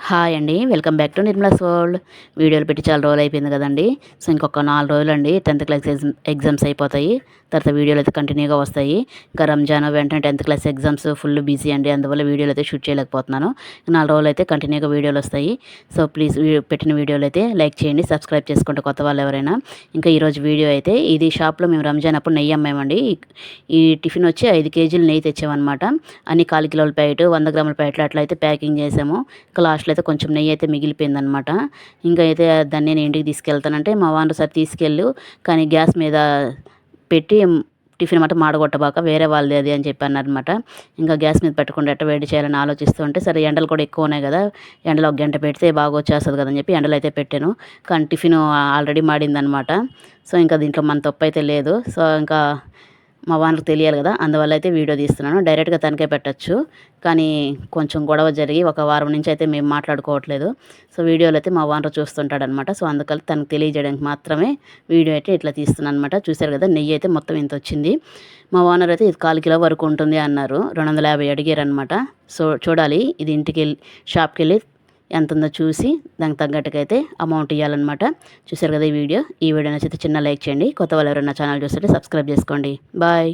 Hi అండి. Welcome back to Nirmala's world. వీడియోలు పెట్టి చాలా రోజులు అయిపోయింది కదండీ. సో ఇంకొక 4 రోజులండి 10th క్లాస్ ఎగ్జామ్స్ అయిపోతాయి. తర్వాత వీడియోలు అయితే కంటిన్యూగా వస్తాయి. ఇంకా రంజాన్ వెంటనే 10th class exams full busy అండి. అందువల్ల వీడియోలు అయితే షూట్ చేయలేకపోతున్నాను. 4 రోజులు అయితే కంటిన్యూగా వీడియోలు వస్తాయి. సో ప్లీజ్ పెట్టిన వీడియోలు అయితే లైక్ చేయండి, సబ్స్క్రైబ్ చేసుకుంటే కొత్త వాళ్ళు ఎవరైనా. ఇంకా ఈరోజు వీడియో అయితే ఇది షాప్లో మేము రంజాన్ అప్పుడు నెయ్యి అమ్మామండి. ఈ టిఫిన్ వచ్చి 5 కేజీలు నెయ్యి తెచ్చామన్నమాట. అన్ని 1/4 కిలోల ప్యాకెట్, 100 గ్రాముల ప్యాకెట్లు అట్లా అయితే ప్యాకింగ్ చేసాము. ఇంకా లాస్ట్లో అయితే కొంచెం నెయ్యి అయితే మిగిలిపోయిందనమాట. ఇంకా అయితే దాన్ని నేను ఇంటికి తీసుకెళ్తానంటే మా వారు సార్ తీసుకెళ్ళు, కానీ గ్యాస్ మీద పెట్టి టిఫిన్ మాట మాడగొట్టబాక, వేరే వాళ్ళది అది అని చెప్పి అన్నారనమాట. ఇంకా గ్యాస్ మీద పెట్టకుండా ఎట్ట వేడి చేయాలని ఆలోచిస్తూ ఉంటే, సరే ఎండలు కూడా ఎక్కువ ఉన్నాయి కదా, ఎండలో 1 గంట పెడితే బాగా వచ్చేస్తుంది కదని చెప్పి ఎండలో అయితే పెట్టాను. కానీ టిఫిన్ ఆల్రెడీ మాడిందనమాట. సో ఇంకా దీంట్లో మన తప్పు అయితే లేదు. సో ఇంకా మా వానికి తెలియాలి కదా, అందువల్ల అయితే వీడియో తీస్తున్నాను. డైరెక్ట్గా తనకే పెట్టచ్చు, కానీ కొంచెం గొడవ జరిగి ఒక వారం నుంచి అయితే మేము మాట్లాడుకోవట్లేదు. సో వీడియోలో అయితే మా వానరు చూస్తుంటాడనమాట. సో అందుకని తనకు తెలియజేయడానికి మాత్రమే వీడియో అయితే ఇట్లా తీస్తున్నాను అనమాట. చూశారు కదా, నెయ్యి అయితే మొత్తం ఇంత వచ్చింది. మా ఓనర్ అయితే ఇది 1/4 కిలో వరకు ఉంటుంది అన్నారు. 250 అడిగారనమాట. సో చూడాలి, ఇది షాప్కి వెళ్ళి ఎంత ఉందో చూసి దానికి తగ్గట్టుగా అయితే అమౌంట్ ఇవ్వాలన్నమాట. చూశారు కదా ఈ వీడియో నచ్చితే చిన్న లైక్ చేయండి. కొత్త వాళ్ళు ఎవరైనా ఛానల్ చూస్తుంటే సబ్స్క్రైబ్ చేసుకోండి. బాయ్.